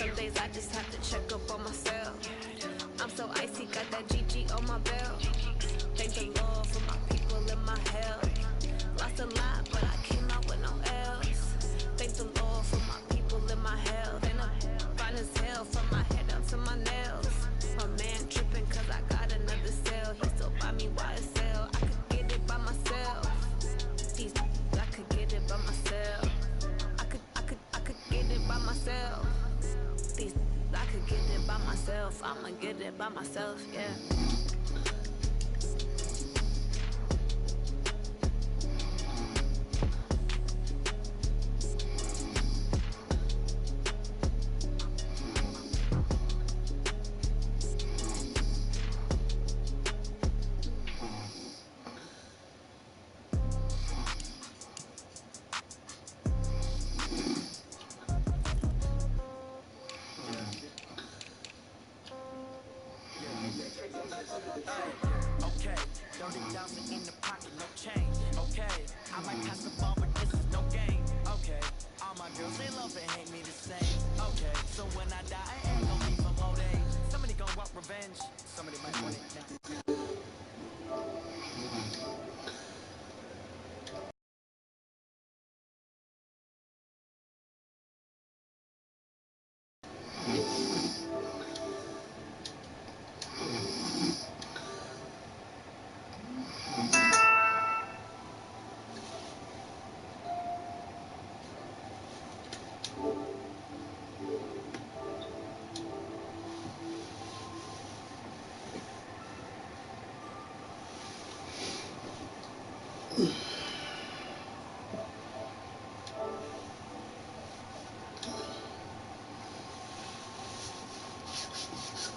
Some days I just have to check up on myself. I'm so icy, got that GG on my belt. Thank the Lord for my people in my health. Lost a lot, but I came out with no else. Thank the Lord for my people in my health. And I'm fine as hell from my head down to my nails. My man tripping cause I got another cell. He still buy me YSL. I could get it by myself. These I could get it by myself. I could get it by myself. These I could get it by myself. I'ma get it by myself, yeah. Okay, 30,000 in the pocket, no change. Okay, I might pass the ball, but this is no game. Okay, all my girls, they love and hate me the same. Okay, so when I die, I ain't gonna be from old age. Somebody gonna want revenge, somebody might want it now.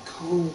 Cold.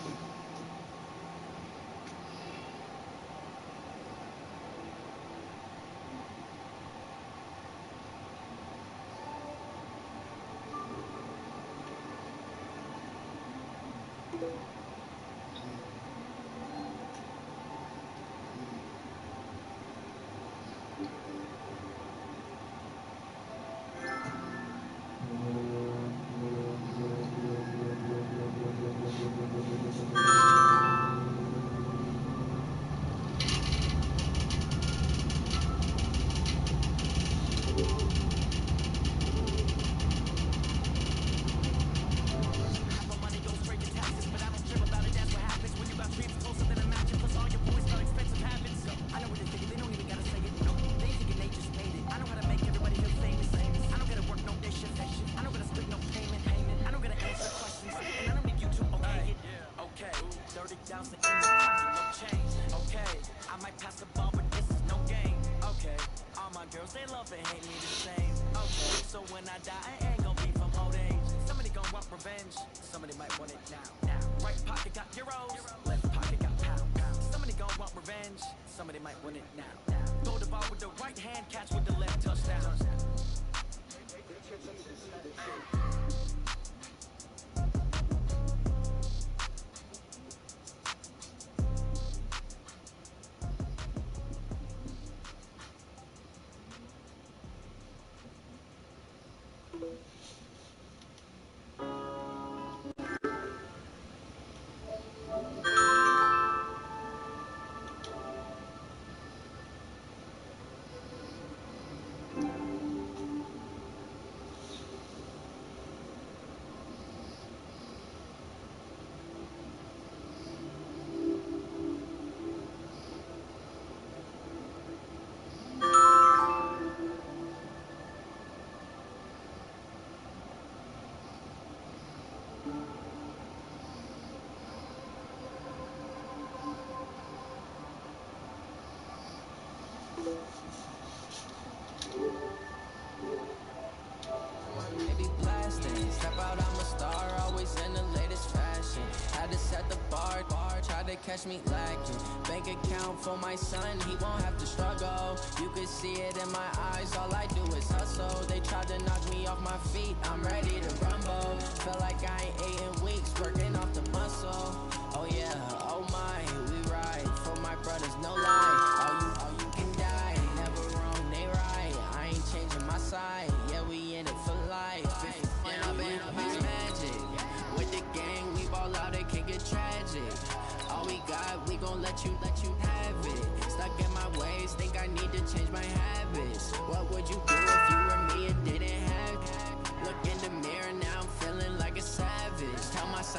Girls, they love and hate me the same. Okay, so when I die, I ain't gonna be from old age. Somebody gonna want revenge, somebody might want it now. Right pocket got euros, left pocket got pounds. Somebody gonna want revenge, somebody might want it now. Throw the ball with the right hand, catch with the left, touchdown. Step out, I'm a star, always in the latest fashion. Had to set the bar, try to catch me lacking. Bank account for my son, he won't have to struggle. You could see it in my eyes, all I do is hustle. They tried to knock me off my feet, I'm ready to rumble. Feel like I ain't ate in weeks, working off the muscle. Oh yeah, oh my, we ride for my brothers, no lie. All you can die, never wrong, they right. I ain't changing my side, yeah, we in it for life. When I been up, it's magic.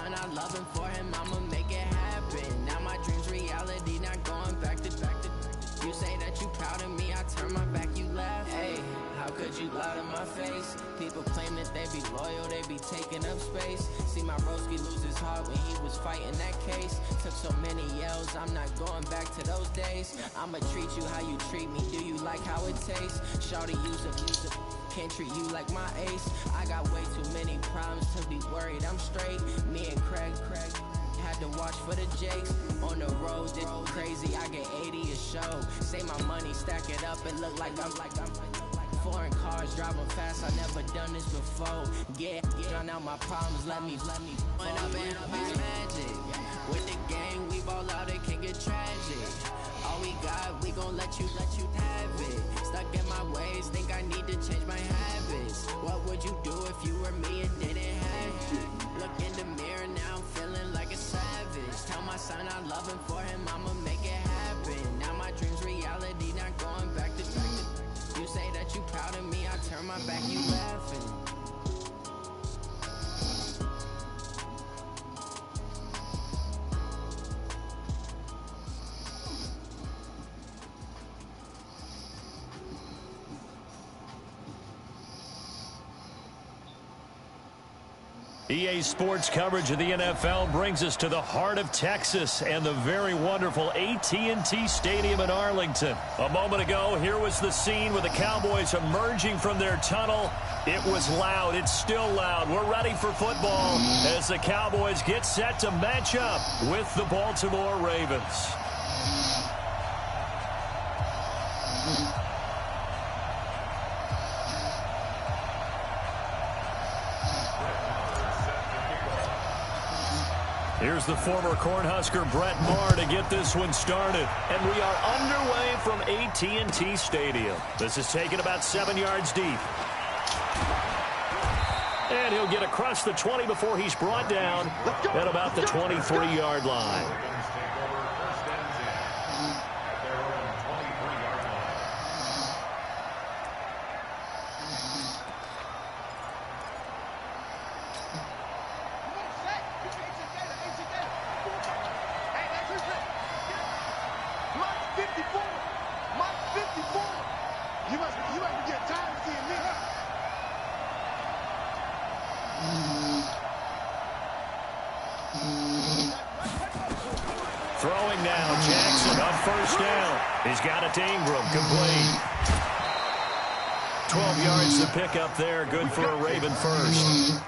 son, I love him. For him, I'ma make it happen. Now my dream's reality, not going back to. You say that you proud of me, I turn my back, you laugh. Hey, how could you lie to my face? People claim that they be loyal, they be taking up space. See my broski lose his heart when he was fighting that case. Took so many yells, I'm not going back to those days. I'ma treat you how you treat me, do you like how it tastes? Shawty use a can't treat you like my ace. I got way too many problems to be worried, I'm straight. Me and Craig had to watch for the Jakes. On the road, it's crazy, I get 80 a show. Say my money, stack it up, and look like I'm foreign cars, driving fast, I never done this before. Yeah, drown out my problems, let me When I'm in this magic. With the gang, we ball out, it can get tragic. All we got, we gon' let you have it. Stuck in my ways, think I need to change my habits. What would you do if you were me and didn't have it? Look in the mirror, now I'm feeling like a savage. Tell my son I love him, for him I'ma make it happen. Now my dream's reality, not going back to. You say that you proud of me, I turn my back, you laughing. EA Sports coverage of the NFL brings us to the heart of Texas and the very wonderful AT&T Stadium in Arlington. A moment ago, here was the scene with the Cowboys emerging from their tunnel. It was loud. It's still loud. We're ready for football as the Cowboys get set to match up with the Baltimore Ravens. Here's the former Cornhusker Brett Maher to get this one started. And we are underway from AT&T Stadium. This is taken about 7 yards deep. And he'll get across the 20 before he's brought down at about the 23-yard line. Throwing now, Jackson on first down. He's got it to Ingram, complete. 12 yards to pick up there, good for a Raven first.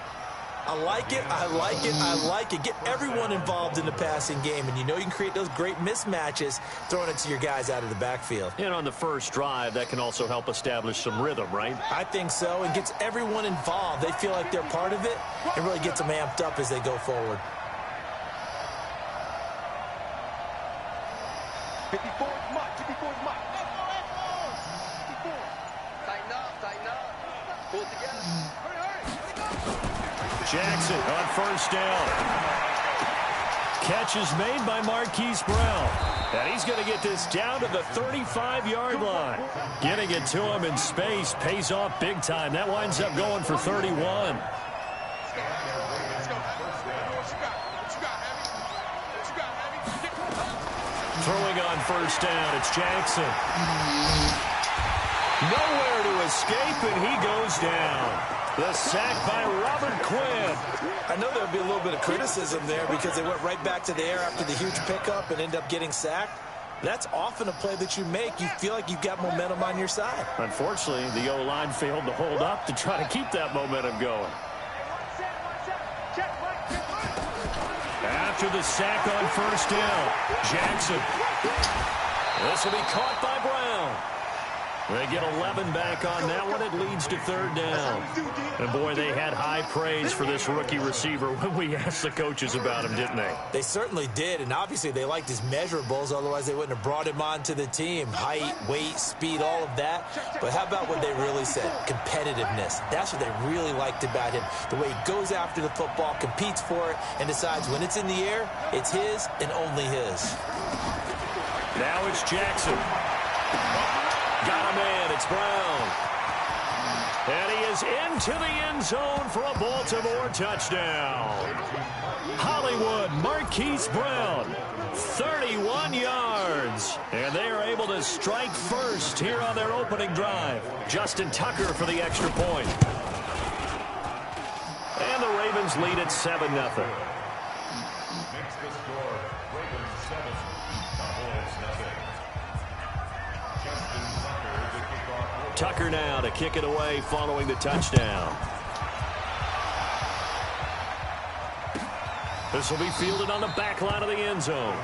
I like it, I like it, I like it. Get everyone involved in the passing game, and you know you can create those great mismatches throwing it to your guys out of the backfield. And on the first drive, that can also help establish some rhythm, right? I think so, and gets everyone involved. They feel like they're part of it, and really gets them amped up as they go forward. 54 is Mike. 54 is Mike. Tighten up. Pull it together. Jackson on first down. Catch is made by Marquise Brown. And he's going to get this down to the 35-yard line. Getting it to him in space pays off big time. That winds up going for 31. Throwing on first down, it's Jackson. Nowhere to escape, and he goes down. The sack by Robert Quinn. I know there'll be a little bit of criticism there because they went right back to the air after the huge pickup and end up getting sacked. That's often a play that you make. You feel like you've got momentum on your side. Unfortunately, the O-line failed to hold up to try to keep that momentum going. After the sack on first down, Jackson. This will be caught by Brown. They get 11 back on that one. It leads to third down. And, boy, they had high praise for this rookie receiver when we asked the coaches about him, didn't they? They certainly did, and obviously they liked his measurables. Otherwise, they wouldn't have brought him onto the team. Height, weight, speed, all of that. But how about what they really said? Competitiveness. That's what they really liked about him. The way he goes after the football, competes for it, and decides when it's in the air, it's his and only his. Now it's Jackson. Got a man. It's Brown. And he is into the end zone for a Baltimore touchdown. Hollywood Marquise Brown, 31 yards. And they are able to strike first here on their opening drive. Justin Tucker for the extra point. And the Ravens lead at 7-0. Tucker now to kick it away following the touchdown. This will be fielded on the back line of the end zone.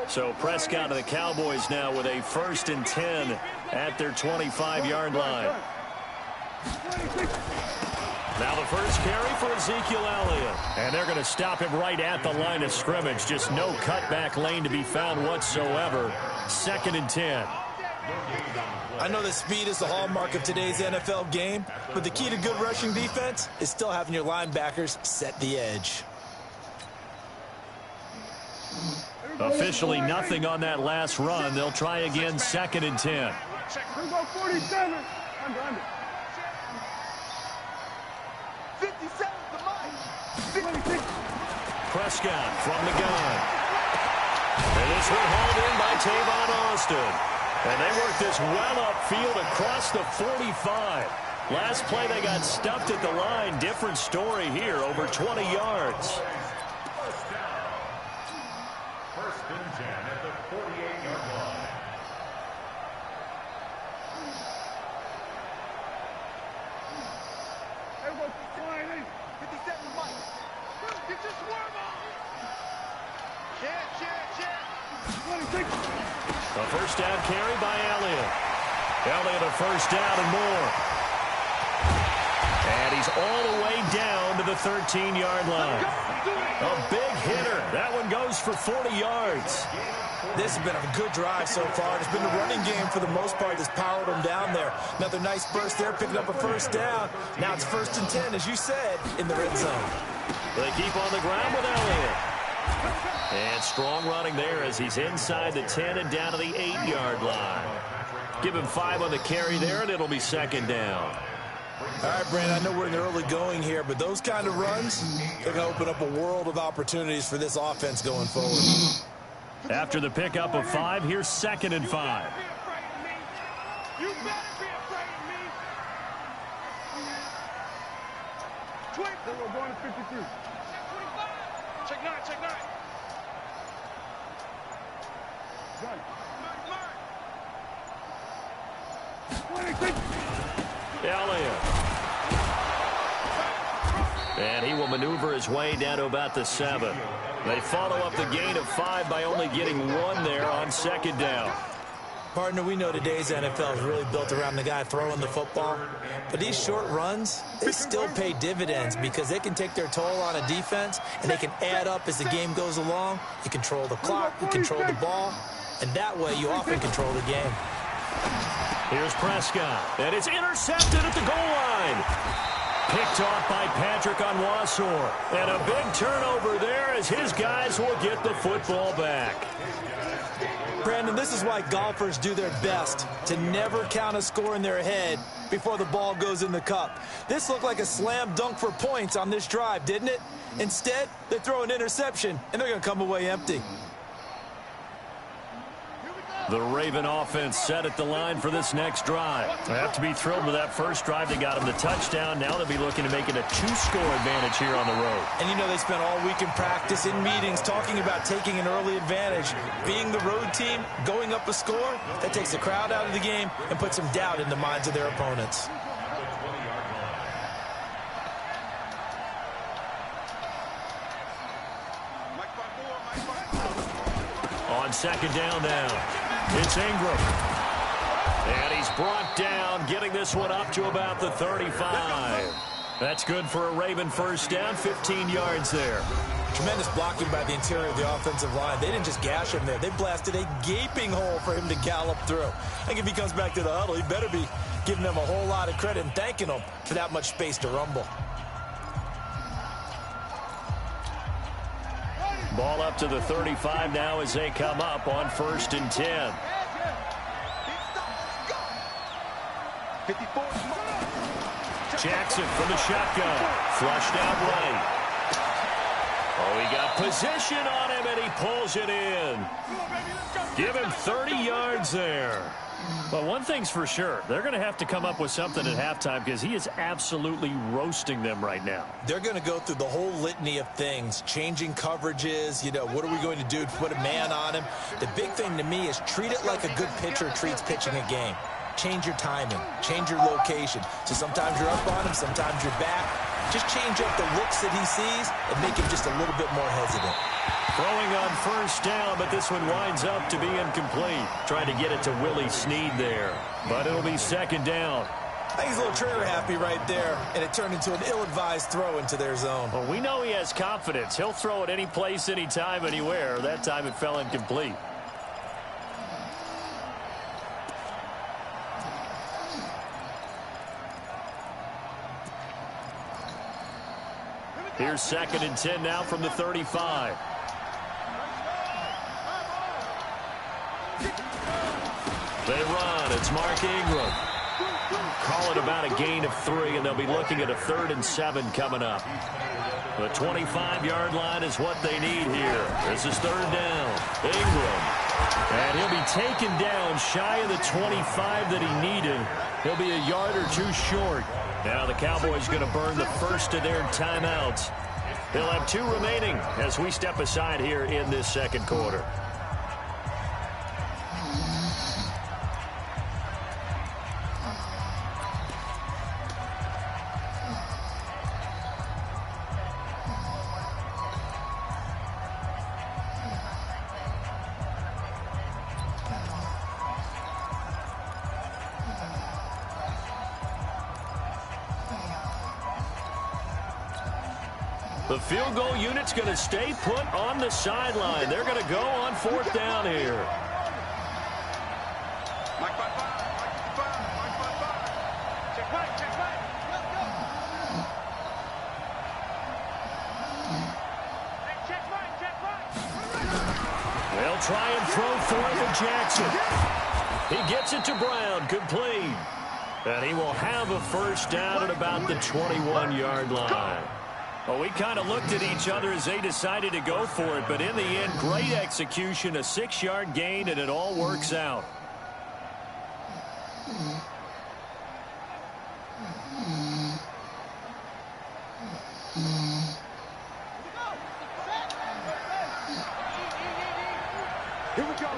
So Prescott and the Cowboys now with a 1st and 10 at their 25-yard line. Now the first carry for Ezekiel Elliott. And they're going to stop him right at the line of scrimmage. Just no cutback lane to be found whatsoever. 2nd and 10. I know that speed is the hallmark of today's NFL game, but the key to good rushing defense is still having your linebackers set the edge. Officially nothing on that last run. They'll try again 2nd and 10. 47. Under. 57 to mine. Prescott from the gun. And this one hauled in by Tavon Austin. And they work this well upfield across the 45. Last play they got stuffed at the line. Different story here, over 20 yards. A first down carry by Elliott. Elliott a first down and more. And he's all the way down to the 13-yard line. A big hitter. That one goes for 40 yards. This has been a good drive so far. It's been the running game for the most part that's powered them down there. Another nice burst there, picking up a first down. Now it's 1st and 10, as you said, in the red zone. They keep on the ground with Elliott. And strong running there as he's inside the 10 and down to the 8-yard line. Give him 5 on the carry there, and it'll be 2nd down. All right, Brandon, I know we're in the early going here, but those kind of runs, they're going to open up a world of opportunities for this offense going forward. After the pickup of 5, here's 2nd and 5. You better be afraid of me. We're going to 53. Check 9, check 9. Elliott. And he will maneuver his way down to about the 7. They follow up the gain of 5 by only getting 1 there on 2nd down. Partner, we know today's NFL is really built around the guy throwing the football. But these short runs, they still pay dividends because they can take their toll on a defense, and they can add up as the game goes along. You control the clock, you control the ball, and that way you often control the game. Here's Prescott, and it's intercepted at the goal line. Picked off by Patrick Onwuasor. And a big turnover there as his guys will get the football back. Brandon, this is why golfers do their best to never count a score in their head before the ball goes in the cup. This looked like a slam dunk for points on this drive, didn't it? Instead, they throw an interception, and they're going to come away empty. The Raven offense set at the line for this next drive. They have to be thrilled with that first drive. They got him the touchdown. Now they'll be looking to make it a 2-score advantage here on the road. And you know they spent all week in practice, in meetings, talking about taking an early advantage. Being the road team, going up a score, that takes the crowd out of the game and puts some doubt in the minds of their opponents. On 2nd down now. It's Ingram. And he's brought down, getting this one up to about the 35. That's good for a Raven first down, 15 yards there. Tremendous blocking by the interior of the offensive line. They didn't just gash him there. They blasted a gaping hole for him to gallop through. I think if he comes back to the huddle, he better be giving them a whole lot of credit and thanking them for that much space to rumble. Ball up to the 35 now as they come up on 1st and 10. Jackson from the shotgun. Flushed out right. Oh, he got position on him, and he pulls it in. Give him 30 yards there. But one thing's for sure, they're going to have to come up with something at halftime because he is absolutely roasting them right now. They're going to go through the whole litany of things, changing coverages, what are we going to do to put a man on him? The big thing to me is treat it like a good pitcher treats pitching a game. Change your timing, change your location. So sometimes you're up on him, sometimes you're back. Just change up the looks that he sees and make him just a little bit more hesitant. Throwing on 1st down, but this one winds up to be incomplete. Trying to get it to Willie Snead there, but it'll be 2nd down. I think he's a little trigger happy right there, and it turned into an ill-advised throw into their zone. Well, we know he has confidence. He'll throw it any place, anytime, anywhere. That time it fell incomplete. Here's 2nd and 10 now from the 35. They run. It's Mark Ingram. Call it about a gain of 3, and they'll be looking at a 3rd and 7 coming up. The 25-yard line is what they need here. This is 3rd down. Ingram. And he'll be taken down shy of the 25 that he needed. He'll be a yard or 2 short. Now the Cowboys going to burn the first of their timeouts. They'll have 2 remaining as we step aside here in this 2nd quarter. The field goal unit's going to stay put on the sideline. They're going to go on 4th down here. Mike 5-5. Check right. Check right. They'll try and throw for it to Jackson. He gets it to Brown. Complete. And he will have a 1st down at about the 21-yard line. Well, we kind of looked at each other as they decided to go for it, but in the end, great execution, a 6-yard gain, and it all works out. Here we go.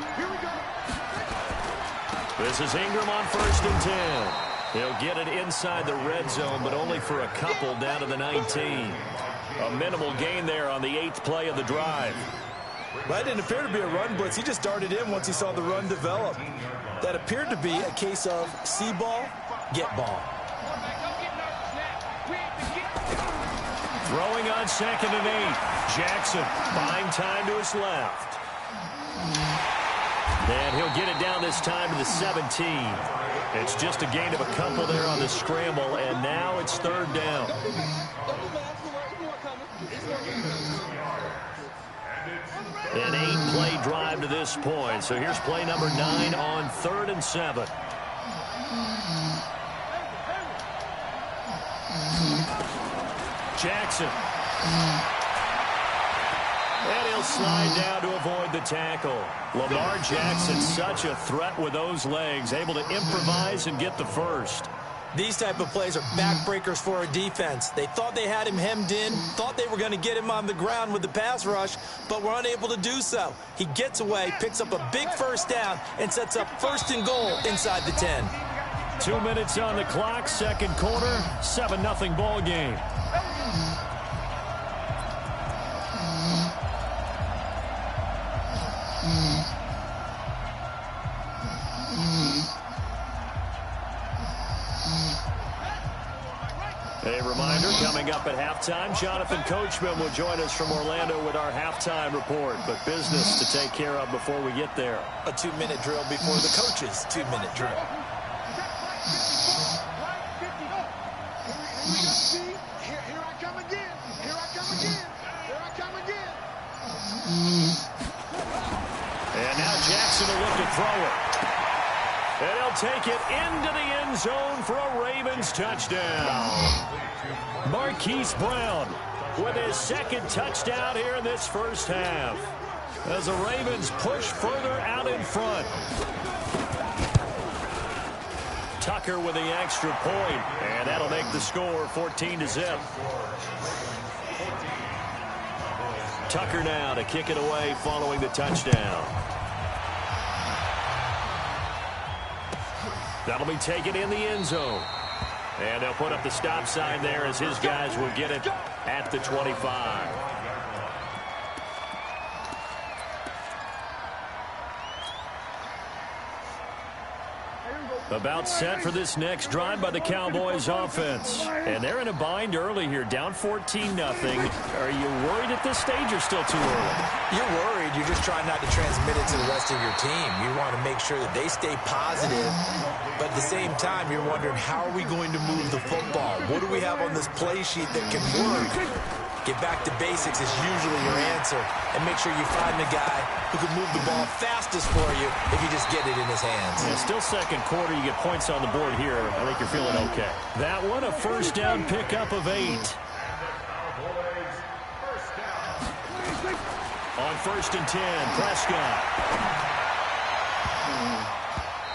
This is Ingram on 1st and 10. He'll get it inside the red zone, but only for a couple down to the 19. A minimal gain there on the 8th play of the drive. Well, that didn't appear to be a run blitz. He just darted in once he saw the run develop. That appeared to be a case of see ball, get ball. Throwing on 2nd and 8. Jackson buying time to his left. And he'll get it down this time to the 17. It's just a gain of a couple there on the scramble, and now it's 3rd down. An 8-play drive to this point. So here's play number 9 on 3rd and 7. Jackson. And he'll slide down to avoid the tackle. Lamar Jackson, such a threat with those legs, able to improvise and get the first. These type of plays are backbreakers for a defense. They thought they had him hemmed in, thought they were going to get him on the ground with the pass rush, but were unable to do so. He gets away, picks up a big 1st down, and sets up 1st and goal inside the 10. 2 minutes on the clock, 2nd quarter, 7-0 ball game. A reminder, coming up at halftime, Jonathan Coachman will join us from Orlando with our halftime report, but business to take care of before we get there. A 2-minute drill before the coach's 2-minute drill. throw it. And he'll take it into the end zone for a Ravens touchdown. Marquise Brown with his second touchdown here in this first half, as the Ravens push further out in front. Tucker with the extra point, and that'll make the score 14-0. Tucker now to kick it away following the touchdown. That'll be taken in the end zone. And they'll put up the stop sign there as his guys will get it at the 25. About set for this next drive by the Cowboys offense. And they're in a bind early here, down 14-0. Are you worried at this stage or still too early? You're worried. You're just trying not to transmit it to the rest of your team. You want to make sure that they stay positive. But at the same time, you're wondering, how are we going to move the football? What do we have on this play sheet that can work? Get back to basics is usually your answer. And make sure you find the guy who can move the ball fastest for you if you just get it in his hands. Yeah, still second quarter. You get points on the board here. I think you're feeling okay. That one, a first down pickup of 8. On 1st and 10, Prescott.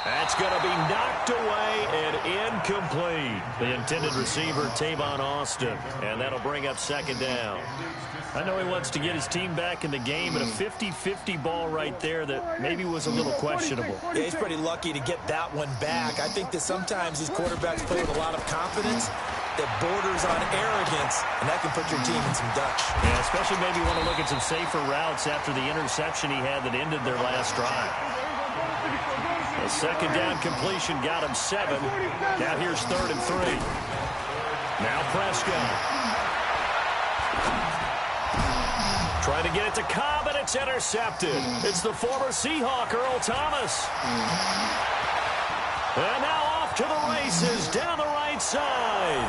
That's going to be knocked away and incomplete. The intended receiver, Tavon Austin. And that'll bring up 2nd down. I know he wants to get his team back in the game, but a 50-50 ball right there that maybe was a little questionable. Yeah, he's pretty lucky to get that one back. I think that sometimes these quarterbacks play with a lot of confidence that borders on arrogance, and that can put your team in some Dutch. Yeah, especially maybe want to look at some safer routes after the interception he had that ended their last drive. A 2nd down completion got him 7. Now here's 3rd and 3. Now Prescott. Trying to get it to Cobb, and it's intercepted. It's the former Seahawk, Earl Thomas. And now off to the races down the right side.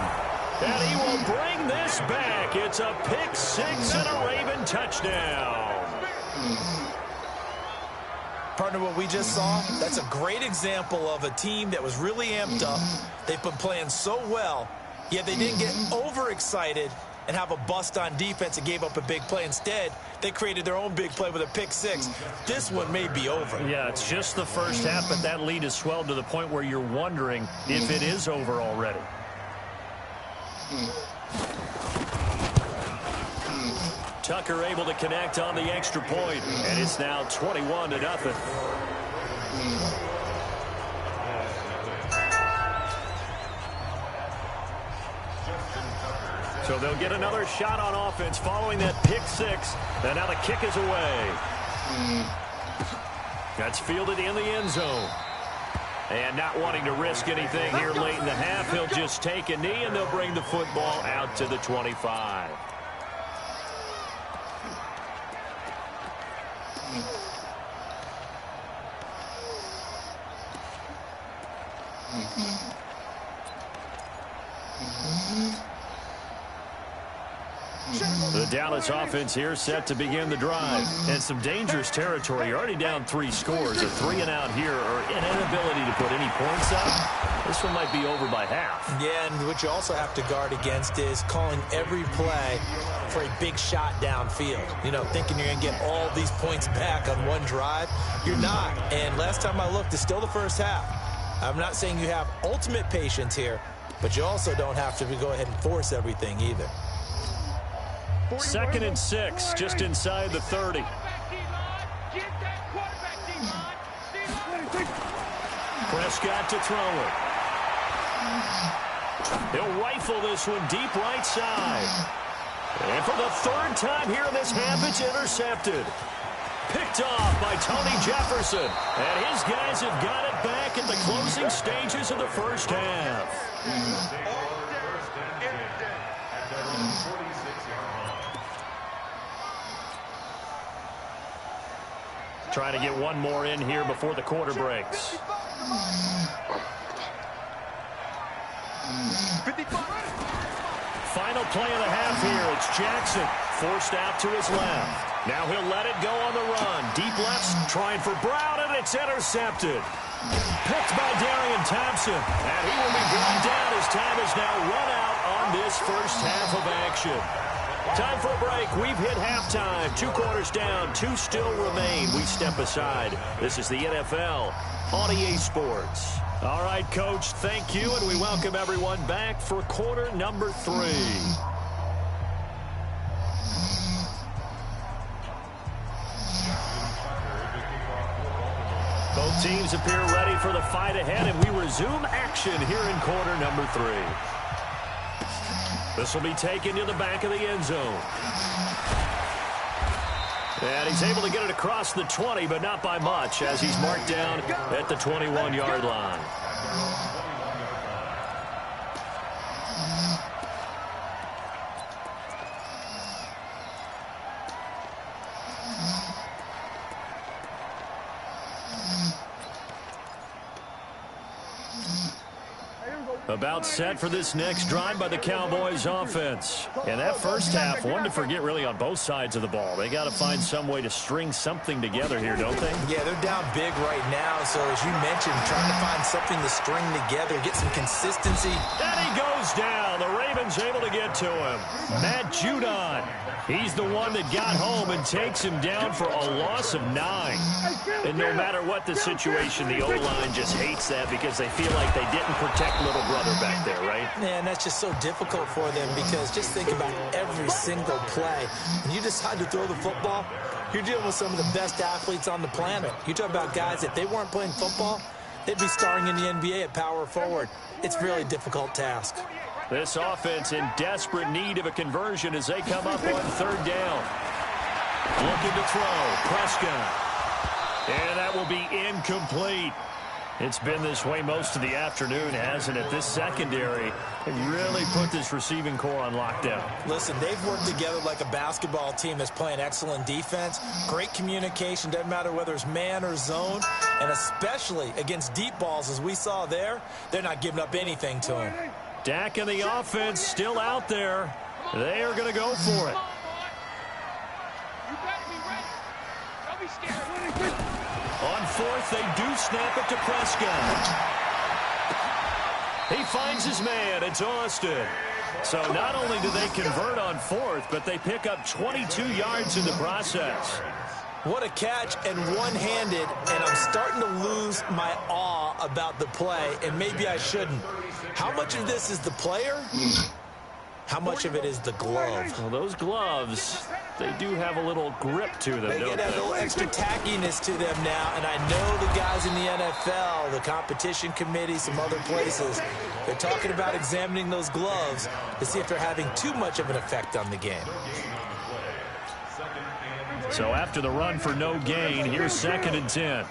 And he will bring this back. It's a pick 6 and a Raven touchdown. Partner, what we just saw, that's a great example of a team that was really amped up. They've been playing so well, yet they didn't get overexcited and have a bust on defense and gave up a big play. Instead, they created their own big play with a pick 6. This one may be over. Yeah, it's just the first half, but that lead has swelled to the point where you're wondering if it is over already. Tucker able to connect on the extra point, and it's now 21-0. So they'll get another shot on offense following that pick 6, and now the kick is away. That's fielded in the end zone. And not wanting to risk anything here late in the half, he'll just take a knee, and they'll bring the football out to the 25. The Dallas offense here set to begin the drive. And some dangerous territory. You're already down 3 scores. A 3 and out here, or an inability to put any points up. This one might be over by half. Yeah, and what you also have to guard against is calling every play for a big shot downfield. You know, thinking you're going to get all these points back on one drive. You're not. And last time I looked, it's still the first half. I'm not saying you have ultimate patience here, but you also don't have to go ahead and force everything either. 2nd and 6, just inside the 30. Prescott to throw it. He'll rifle this one deep right side. And for the 3rd time here in this half, it's intercepted. Picked off by Tony Jefferson. And his guys have got it back at the closing stages of the first half. Trying to get one more in here before the quarter breaks. Final play of the half here. It's Jackson forced out to his left. Now he'll let it go on the run. Deep lefts, trying for Brown, and it's intercepted. Picked by Darian Thompson. And he will be brought down as time is now run out on this first half of action. Time for a break. We've hit halftime. 2 quarters down. 2 still remain. We step aside. This is the NFL on EA Sports. All right, Coach, thank you, and we welcome everyone back for quarter number 3. Both teams appear ready for the fight ahead, and we resume action here in quarter number 3. This will be taken to the back of the end zone. And he's able to get it across the 20, but not by much, as he's marked down at the 21-yard line. About set for this next drive by the Cowboys offense. And that first half, one to forget really on both sides of the ball. They got to find some way to string something together here, don't they? Yeah, they're down big right now. So as you mentioned, trying to find something to string together, get some consistency. And he goes down. The Ravens able to get to him. Matt Judon. He's the one that got home and takes him down for a loss of 9. And no matter what the situation, the O-line just hates that because they feel like they didn't protect little brother back there, right? Yeah, and that's just so difficult for them because just think about every single play. When you decide to throw the football, you're dealing with some of the best athletes on the planet. You talk about guys, if they weren't playing football, they'd be starring in the NBA at power forward. It's a really difficult task. This offense in desperate need of a conversion as they come up on 3rd down. Looking to throw. Prescott. And that will be incomplete. It's been this way most of the afternoon, hasn't it? This secondary really put this receiving core on lockdown. Listen, they've worked together like a basketball team that's playing excellent defense. Great communication, doesn't matter whether it's man or zone. And especially against deep balls, as we saw there, they're not giving up anything to them. Dak and the offense still out there. They are going to go for it. On 4th, they do snap it to Prescott. He finds his man. It's Austin. So not only do they convert on 4th, but they pick up 22 yards in the process. What a catch, and one-handed, and I'm starting to lose my awe about the play, and maybe I shouldn't. How much of this is the player? How much of it is the glove? Well, those gloves, they do have a little grip to them, They don't get a they? little extra tackiness to them now, and I know the guys in the NFL, the competition committee, some other places, they're talking about examining those gloves to see if they're having too much of an effect on the game. So after the run for no gain, here's 2nd and 10.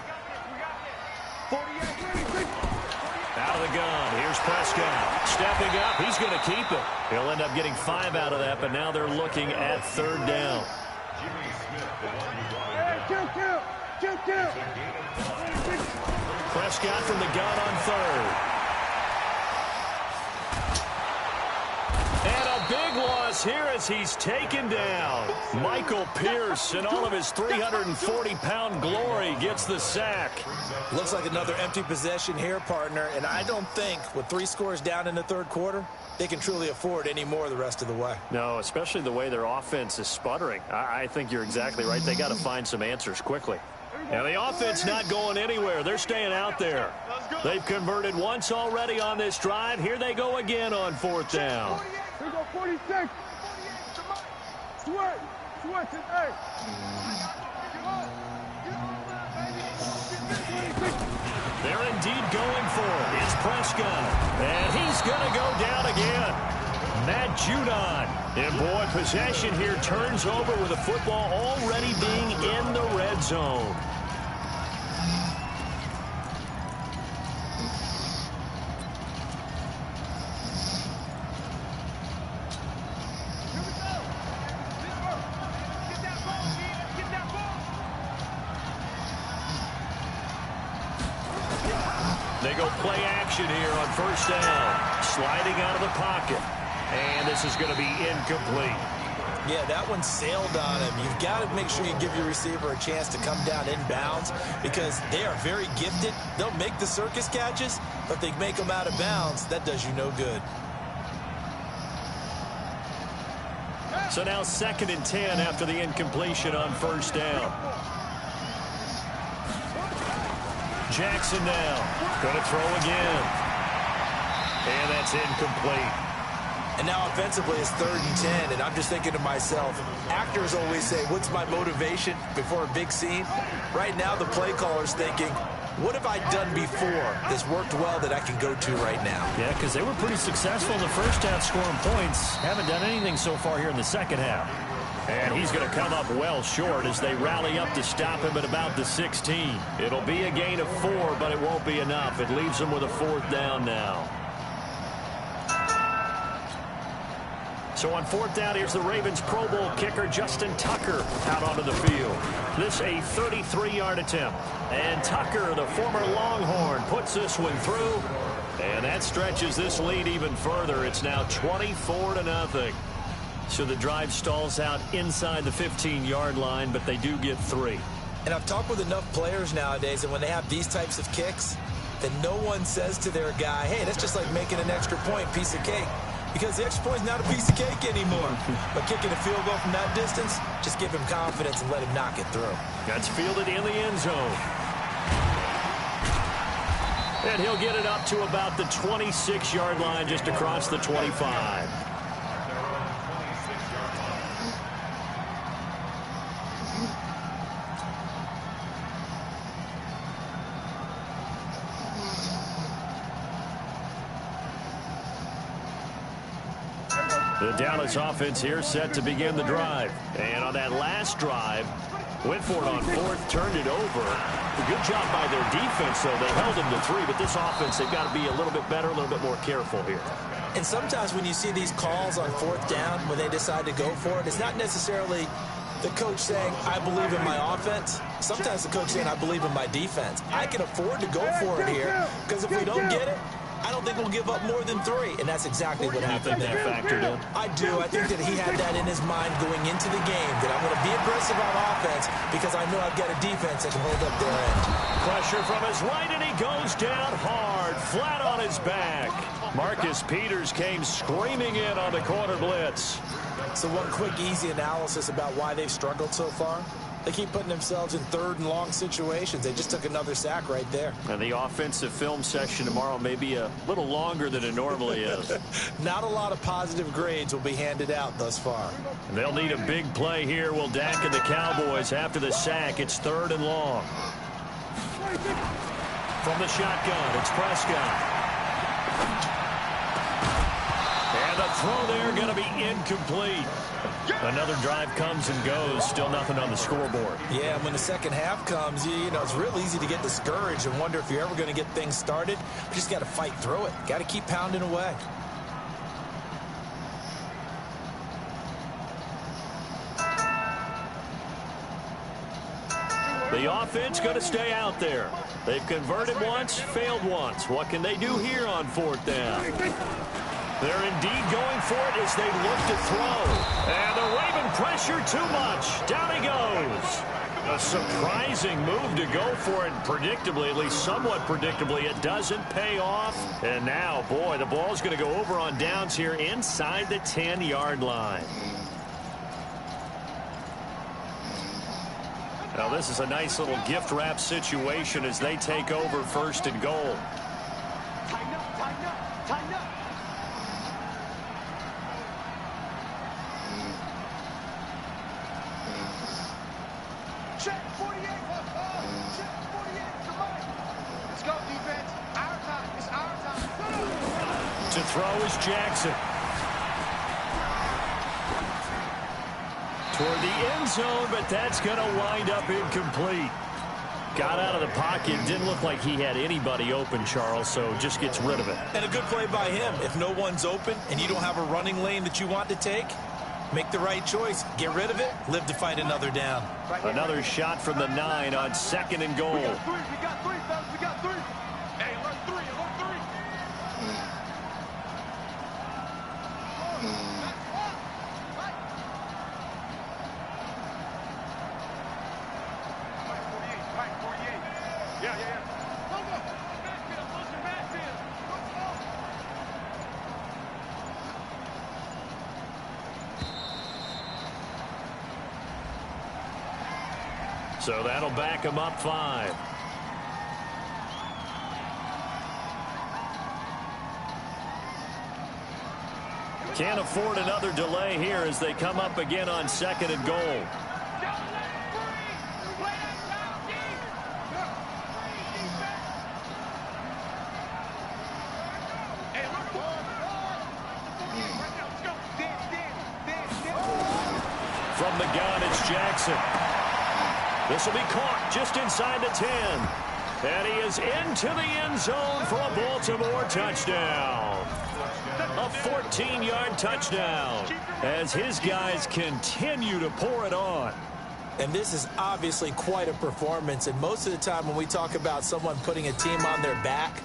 Out of the gun. Here's Prescott. Stepping up. He's going to keep it. He'll end up getting 5 out of that, but now they're looking at 3rd down. Prescott from the gun on 3rd. And a big loss here as he's taken down. Michael Pierce in all of his 340-pound glory gets the sack. Looks like another empty possession here, partner, and I don't think with 3 scores down in the 3rd quarter, they can truly afford any more the rest of the way. No, especially the way their offense is sputtering. I think you're exactly right. They got to find some answers quickly. Now the offense not going anywhere. They're staying out there. They've converted once already on this drive. Here they go again on 4th down. Here go 46. Sweat. Hey. They're indeed going for it. It's Prescott. And he's going to go down again. Matt Judon. And boy, possession here turns over with the football already being in the red zone. They go play action here on 1st down. Sliding out of the pocket. And this is going to be incomplete. Yeah, that one sailed on him. You've got to make sure you give your receiver a chance to come down inbounds because they are very gifted. They'll make the circus catches, but they make them out of bounds. That does you no good. So now 2nd and 10 after the incompletion on 1st down. Jackson now going to throw again. And that's incomplete. And now offensively it's 3rd and 10, and I'm just thinking to myself, actors always say, what's my motivation before a big scene? Right now the play caller's thinking, what have I done before that's worked well that I can go to right now? Yeah, because they were pretty successful in the first half scoring points. Haven't done anything so far here in the second half. And he's going to come up well short as they rally up to stop him at about the 16. It'll be a gain of 4, but it won't be enough. It leaves them with a 4th down now. So on 4th down, here's the Ravens Pro Bowl kicker Justin Tucker out onto the field. This a 33-yard attempt. And Tucker, the former Longhorn, puts this one through. And that stretches this lead even further. It's now 24-0. So the drive stalls out inside the 15-yard line, but they do get 3. And I've talked with enough players nowadays, and when they have these types of kicks, then no one says to their guy, hey, that's just like making an extra point, piece of cake. Because the extra point is not a piece of cake anymore. But kicking a field goal from that distance, just give him confidence and let him knock it through. That's fielded in the end zone. And he'll get it up to about the 26-yard line just across the 25. The Dallas offense here set to begin the drive. And on that last drive, went for it on 4th, turned it over. A good job by their defense, though. They held him to 3, but this offense, they've got to be a little bit better, a little bit more careful here. And sometimes when you see these calls on 4th down, when they decide to go for it, it's not necessarily the coach saying, I believe in my offense. Sometimes the coach saying, I believe in my defense. I can afford to go for it here because if we don't get it, I don't think we'll give up more than 3, and that's exactly what happened there. That factored in? I do. I think that he had that in his mind going into the game, that I'm going to be aggressive on offense because I know I've got a defense that can hold up their end. Pressure from his right, and he goes down hard, flat on his back. Marcus Peters came screaming in on the corner blitz. So one quick, easy analysis about why they've struggled so far. They keep putting themselves in 3rd and long situations. They just took another sack right there. And the offensive film session tomorrow may be a little longer than it normally is. Not a lot of positive grades will be handed out thus far. And they'll need a big play here. Will Dak and the Cowboys after the sack. It's 3rd and long. From the shotgun, it's Prescott. And the throw there going to be incomplete. Another drive comes and goes. Still nothing on the scoreboard. Yeah, when the second half comes, you know, it's real easy to get discouraged and wonder if you're ever going to get things started. You just got to fight through it. Got to keep pounding away. The offense going to stay out there. They've converted once, failed once. What can they do here on 4th down? They're indeed going for it as they look to throw. And the Raven pressure too much. Down he goes. A surprising move to go for it. Predictably, at least somewhat predictably, it doesn't pay off. And now, boy, the ball's going to go over on downs here inside the 10-yard line. Now, this is a nice little gift wrap situation as they take over 1st and goal. Tighten up, tighten up, tighten up. Check 48. Check 48. Come on. Let's go, defense. Our time. It's our time. To throw is Jackson. Toward the end zone, but that's going to wind up incomplete. Got out of the pocket. Didn't look like he had anybody open, Charles, so just gets rid of it. And a good play by him. If no one's open and you don't have a running lane that you want to take, make the right choice. Get rid of it. Live to fight another down. Another shot from the 9 on 2nd and goal. We got 3, fellas. We got 3. Hey, alert 3, alert 3. So that'll back him up 5. Can't afford another delay here as they come up again on 2nd and goal. From the gun, it's Jackson. This will be caught just inside the 10. And he is into the end zone for a Baltimore touchdown. A 14-yard touchdown as his guys continue to pour it on. And this is obviously quite a performance. And most of the time when we talk about someone putting a team on their back,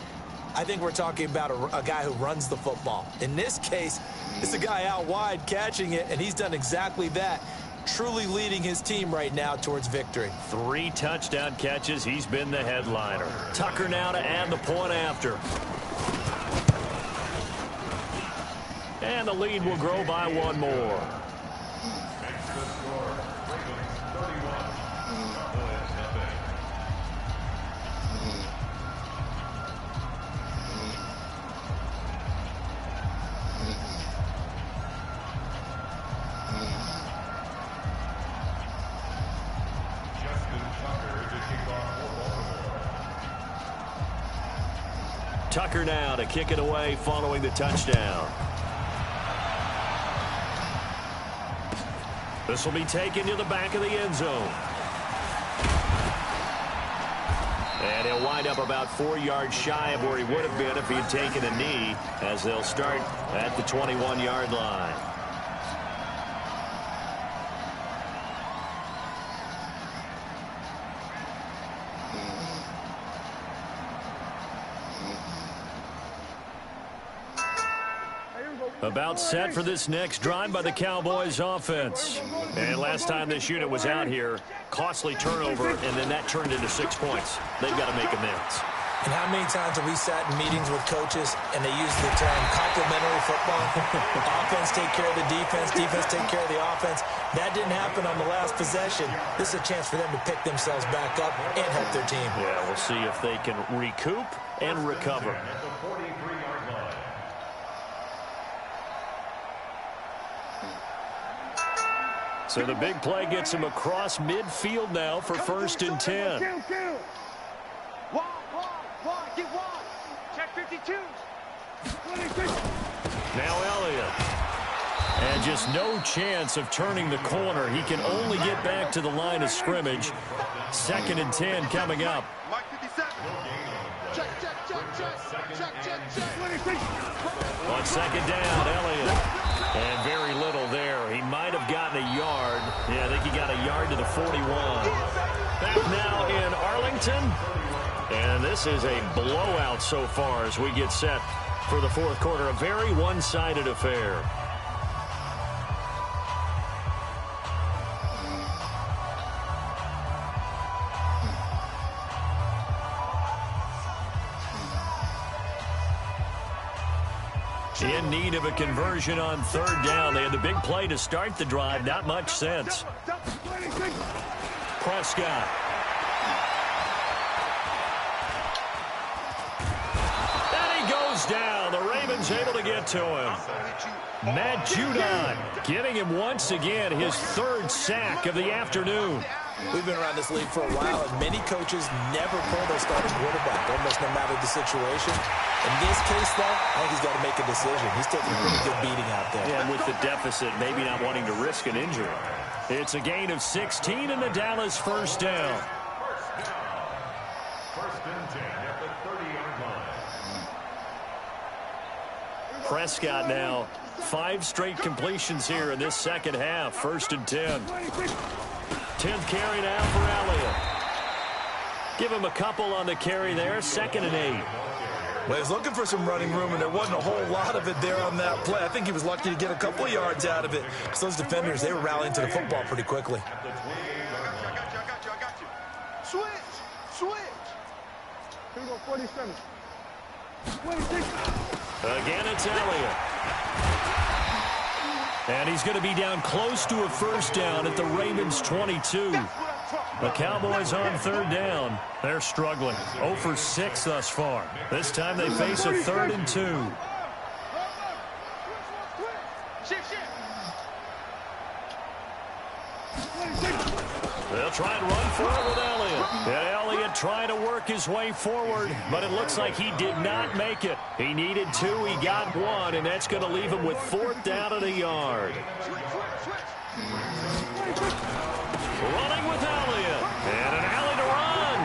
I think we're talking about a guy who runs the football. In this case, it's a guy out wide catching it, and he's done exactly that. Truly leading his team right now towards victory. 3 touchdown catches. He's been the headliner. Tucker now to add the point after. And the lead will grow by 1 more. Tucker now to kick it away following the touchdown. This will be taken to the back of the end zone. And he'll wind up about 4 yards shy of where he would have been if he had taken a knee, as they'll start at the 21-yard line. About set for this next drive by the Cowboys offense. And last time this unit was out here, costly turnover, and then that turned into 6 points. They've got to make amends. And how many times have we sat in meetings with coaches and they use the term complementary football? Offense take care of the defense, defense take care of the offense. That didn't happen on the last possession. This is a chance for them to pick themselves back up and help their team. Yeah, we'll see if they can recoup and recover. So the big play gets him across midfield now for 1st and 10. Get one. Check 52. Now Elliott. And just no chance of turning the corner. He can only get back to the line of scrimmage. 2nd and 10 coming up. Mike 57. Check. On 2nd down, Elliott. And very little there. He might have gotten a yard. Yeah, I think he got a yard to the 41. Back now in Arlington. And this is a blowout so far as we get set for the 4th quarter. A very one-sided affair. In need of a conversion on 3rd down. They had the big play to start the drive. Not much sense. Prescott. And he goes down. The Ravens able to get to him. Matt Judon getting him once again his 3rd sack of the afternoon. We've been around this league for a while, and many coaches never pull their starting quarterback, almost no matter the situation. In this case, though, I think he's got to make a decision. He's taking a pretty good beating out there. Yeah, and with the deficit, maybe not wanting to risk an injury. It's a gain of 16 in the Dallas 1st down. First and 10 at the 30-yard line. Prescott now, 5 straight completions here in this 2nd half. 1st and 10. 10th carry now for Elliott. Give him a couple on the carry there. 2nd and 8. Well, he was looking for some running room, and there wasn't a whole lot of it there on that play. I think he was lucky to get a couple of yards out of it. Because those defenders, they were rallying to the football pretty quickly. I got you. Switch. Here we go, 47. 26. Again, it's Elliott. And he's going to be down close to a first down at the Ravens 22. The Cowboys on third down. They're struggling. 0 for 6 thus far. This time they face a 3rd and 2. They'll try and run forward with Elliott. And Elliott trying to work his way forward, but it looks like he did not make it. He needed 2, he got 1, and that's going to leave him with 4th down and a yard. Running with Elliott. And an alley to run.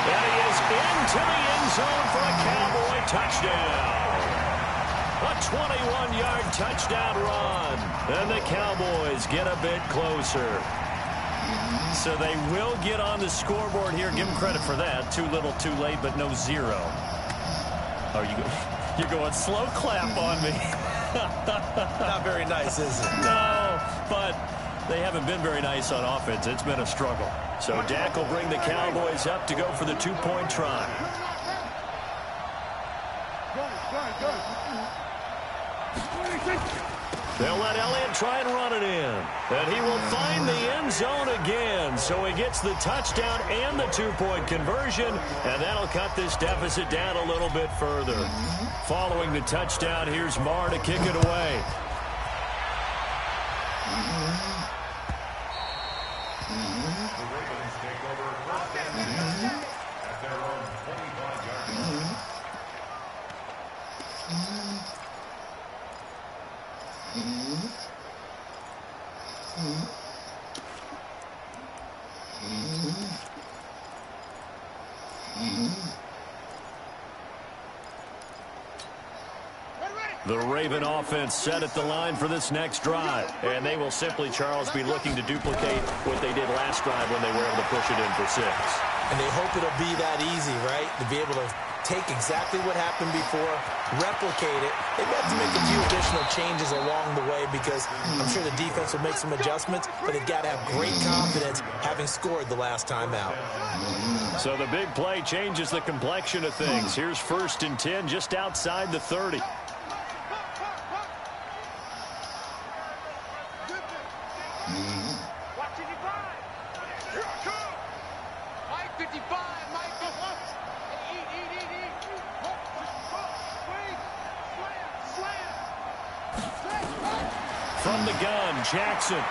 And he is into the end zone for a Cowboy touchdown. A 21-yard touchdown run. And the Cowboys get a bit closer. So they will get on the scoreboard here. Give them credit for that. Too little, too late, but no 0. Oh, you're going slow clap on me. Not very nice, is it? No, but they haven't been very nice on offense. It's been a struggle. So Dak will bring the Cowboys up to go for the 2-point try. They'll let Elliott try and run it in. And he will find the end zone again. So he gets the touchdown and the 2-point conversion. And that'll cut this deficit down a little bit further. Following the touchdown, here's Marr to kick it away. The Ravens take over first and 10 at their own 25-yard line. The Raven offense set at the line for this next drive. And they will simply, Charles, be looking to duplicate what they did last drive when they were able to push it in for 6. And they hope it'll be that easy, right? To be able to take exactly what happened before, replicate it. They have to make a few additional changes along the way because I'm sure the defense will make some adjustments, but they've got to have great confidence having scored the last time out. So the big play changes the complexion of things. Here's 1st and 10 just outside the 30. From the gun, Jackson.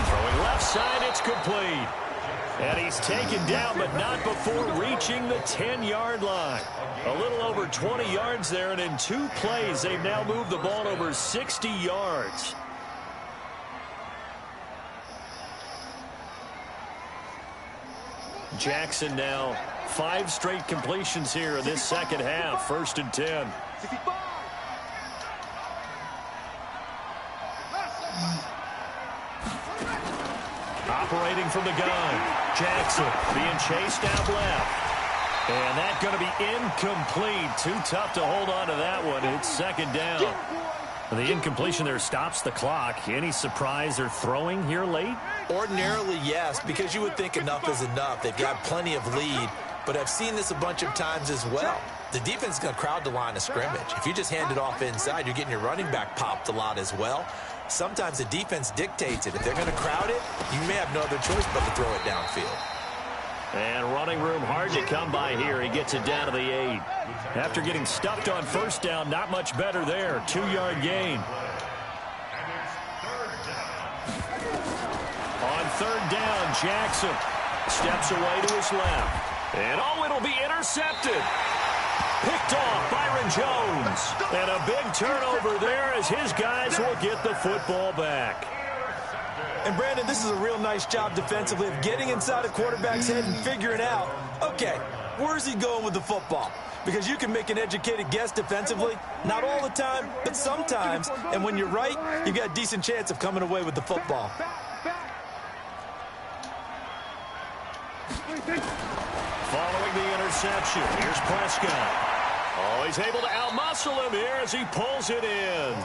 Throwing left side, it's complete. And he's taken down, but not before reaching the 10-yard line. A little over 20 yards there, and in 2 plays, they've now moved the ball over 60 yards. Jackson now 5 straight completions here in this second half. 1st and 10. Operating from the gun. Jackson being chased out left. And that's going to be incomplete. Too tough to hold on to that one. It's 2nd down. The incompletion there stops the clock. Any surprise they're throwing here late? Ordinarily, yes, because you would think enough is enough. They've got plenty of lead, but I've seen this a bunch of times as well. The defense is going to crowd the line of scrimmage. If you just hand it off inside, you're getting your running back popped a lot as well. Sometimes the defense dictates it. If they're going to crowd it, you may have no other choice but to throw it downfield. And running room hard to come by here. He gets it down to the 8. After getting stuffed on 1st down, not much better there. 2-yard gain. On 3rd down, Jackson steps away to his left. And it'll be intercepted. Picked off Byron Jones. And a big turnover there as his guys will get the football back. And, Brandon, this is a real nice job defensively of getting inside a quarterback's head and figuring out, okay, where's he going with the football? Because you can make an educated guess defensively. Not all the time, but sometimes. And when you're right, you've got a decent chance of coming away with the football. Following the interception, here's Prescott. Oh, he's able to outmuscle him here as he pulls it in.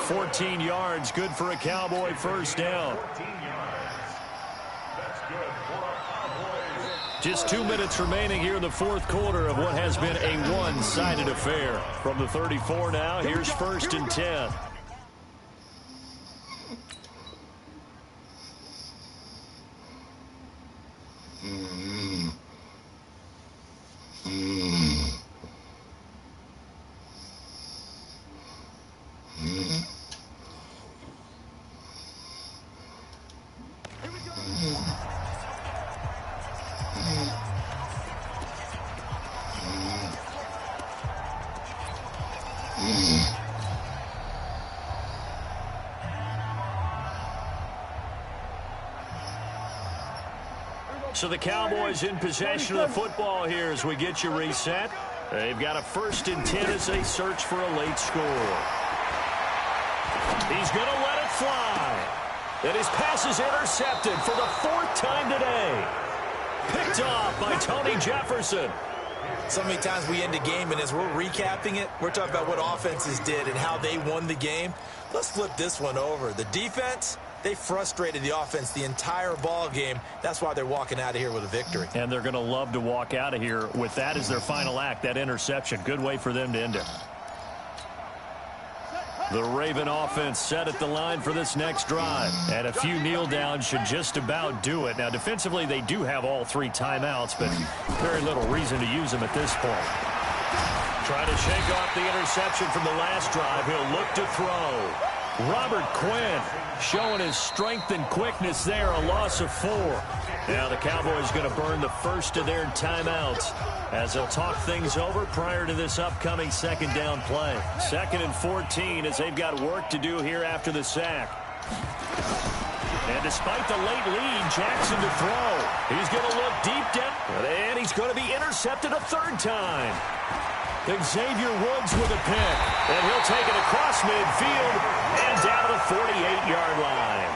14 yards, good for a Cowboy 1st down. 14 yards. That's good for a Just 2 minutes remaining here in the fourth quarter of what has been a one-sided affair. From the 34 now, here's 1st and 10. So the Cowboys in possession of the football here as we get you reset. They've got a 1st and 10 as they search for a late score. He's going to let it fly. And his pass is intercepted for the 4th time today. Picked off by Tony Jefferson. So many times we end a game, and as we're recapping it, we're talking about what offenses did and how they won the game. Let's flip this one over. The defense, they frustrated the offense the entire ball game. That's why they're walking out of here with a victory. And they're going to love to walk out of here with that as their final act, that interception. Good way for them to end it. The Raven offense set at the line for this next drive. And a few kneel downs should just about do it. Now, defensively, they do have all 3 timeouts, but very little reason to use them at this point. Trying to shake off the interception from the last drive. He'll look to throw. Robert Quinn showing his strength and quickness there, a loss of 4. Now the Cowboys going to burn the first of their timeouts as they'll talk things over prior to this upcoming 2nd down play. 2nd and 14 as they've got work to do here after the sack. And despite the late lead, Jackson to throw. He's going to look deep down, and he's going to be intercepted a 3rd time. Xavier Woods with a pick, and he'll take it across midfield and down to the 48-yard line.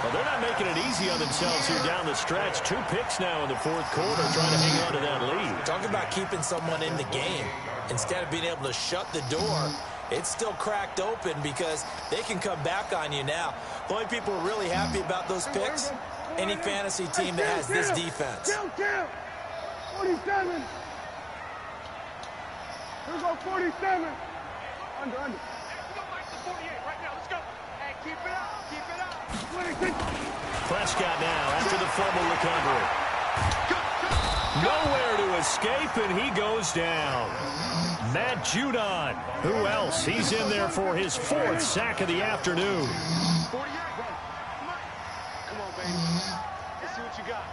Well, they're not making it easy on themselves here down the stretch. 2 picks now in the 4th quarter, trying to hang on to that lead. Talk about keeping someone in the game. Instead of being able to shut the door, it's still cracked open because they can come back on you now. The only people who are really happy about those picks, any fantasy team that has this defense. 47. Here we go, 47. Under. We don't like the 48 right now. Let's go. Hey, keep it up. Keep it up. 26. Prescott now after the fumble recovery. Nowhere to escape, and he goes down. Matt Judon. Who else? He's in there for his 4th sack of the afternoon. 48. Come on, baby. Let's see what you got.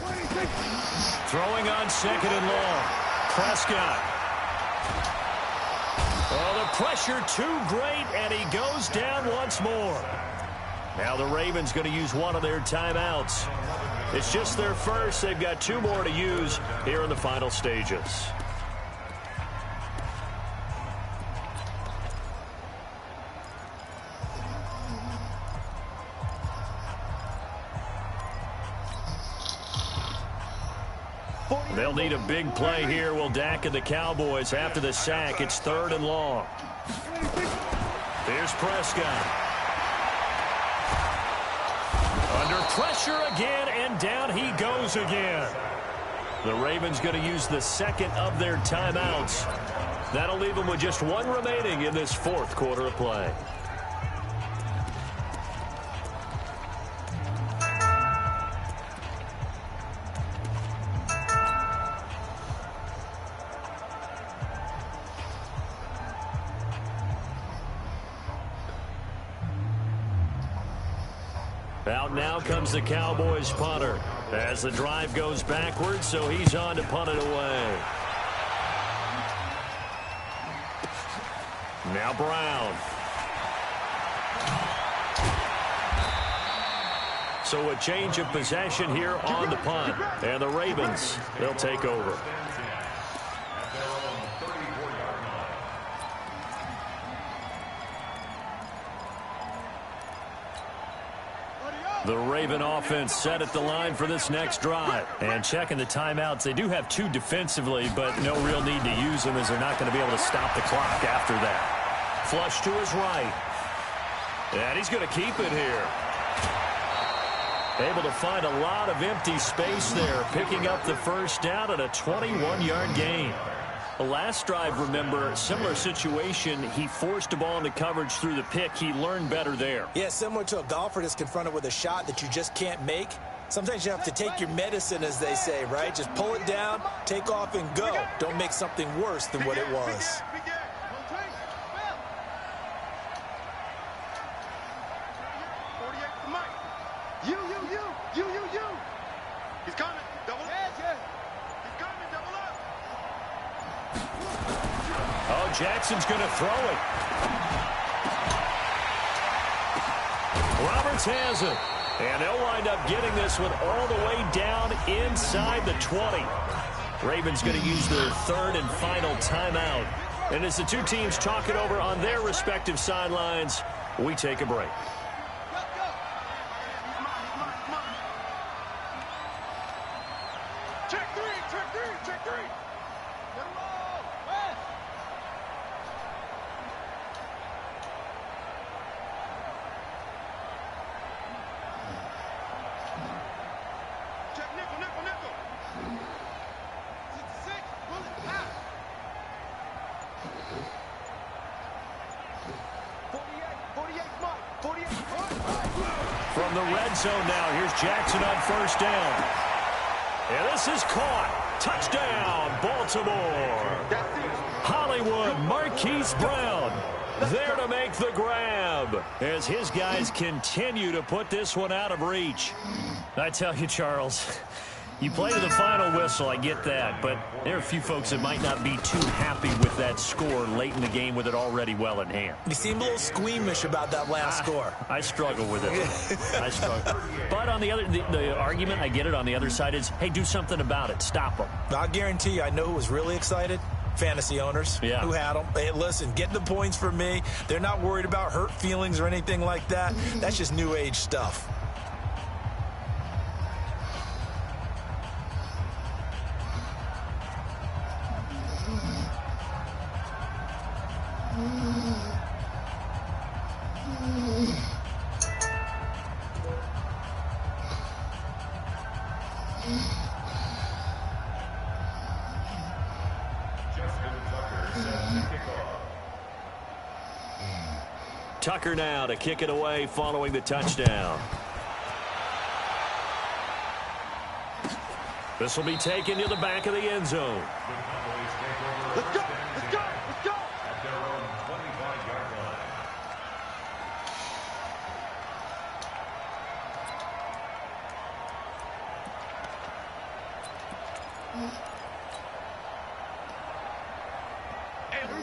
26. Throwing on 2nd and long. Prescott. Oh, the pressure too great, and he goes down once more. Now the Ravens going to use one of their timeouts. It's just their first. They've got 2 more to use here in the final stages. They'll need a big play here. Will Dak and the Cowboys after the sack. It's 3rd and long. Here's Prescott. Under pressure again, and down he goes again. The Ravens going to use the 2nd of their timeouts. That'll leave them with just 1 remaining in this 4th quarter of play. Out now comes the Cowboys punter as the drive goes backwards, so he's on to punt it away. Now Brown. So a change of possession here on the punt. And the Ravens, they'll take over. The Raven offense set at the line for this next drive. And checking the timeouts, they do have 2 defensively, but no real need to use them as they're not going to be able to stop the clock after that. Flush to his right. And he's going to keep it here. Able to find a lot of empty space there, picking up the first down at a 21-yard gain. The last drive, remember, similar situation. He forced a ball into coverage through the pick. He learned better there. Yeah, similar to a golfer that's confronted with a shot that you just can't make. Sometimes you have to take your medicine, as they say, right? Just pull it down, take off, and go. Don't make something worse than what it was. He's coming. Double. He's coming. Double up. Oh, Jackson's going to throw it. Roberts has it. And they'll wind up getting this one all the way down inside the 20. Ravens going to use their third and final timeout. And as the two teams talk it over on their respective sidelines, we take a break. Check three. Check nickel. 66, bullet, pass. 48, Mike. 48, From the red zone now, here's Jackson on first down. And this is caught. Touchdown, Baltimore. Hollywood, Marquise Brown there to make the grab as his guys continue to put this one out of reach. I tell you, Charles, you play to the final whistle, I get that, but there are a few folks that might not be too happy with that score late in the game with it already well in hand. You seem a little squeamish about that last score. I struggle with it. I struggle. But on the other, the argument, I get it, on the other side is, hey, do something about it. Stop them. I'll guarantee you, I know who was really excited. Fantasy owners who had them. Hey, listen, get the points for me. They're not worried about hurt feelings or anything like that. That's just new age stuff. Tucker now to kick it away following the touchdown. This will be taken to the back of the end zone. Let's go. At their own 25-yard line.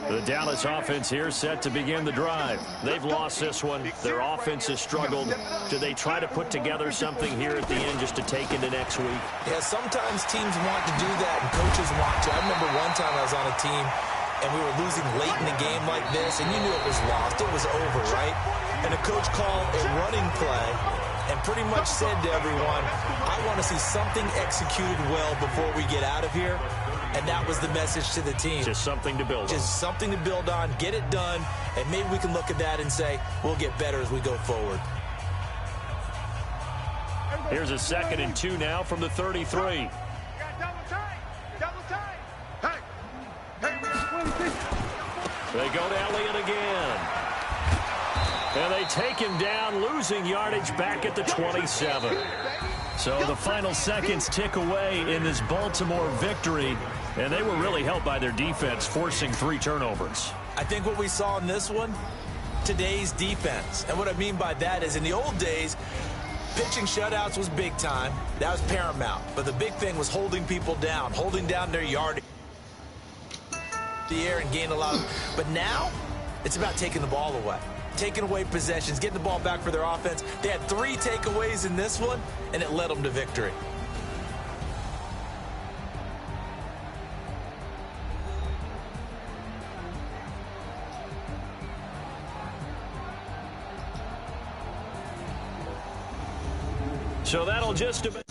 The Dallas offense here set to begin the drive. They've lost this one. Their offense has struggled. Do they try to put together something here at the end just to take into next week? Yeah, sometimes teams want to do that and coaches want to. I remember one time I was on a team and we were losing late in the game like this, and you knew it was lost. It was over, right? And the coach called a running play and pretty much said to everyone, I want to see something executed well before we get out of here. And that was the message to the team. Just something to build on. Just something to build on, get it done, and maybe we can look at that and say, we'll get better as we go forward. Here's a 2nd and 2 now from the 33. Double time. Hey, They go to Elliott again. And they take him down, losing yardage back at the 27. So the final seconds tick away in this Baltimore victory, and they were really helped by their defense, forcing 3 turnovers. I think what we saw in this one, today's defense. And what I mean by that is in the old days, pitching shutouts was big time. That was paramount. But the big thing was holding people down, holding down their yardage, the air, and gain a lot of. But now, it's about taking the ball away. Taking away possessions, getting the ball back for their offense. They had 3 takeaways in this one, and it led them to victory. So that'll just about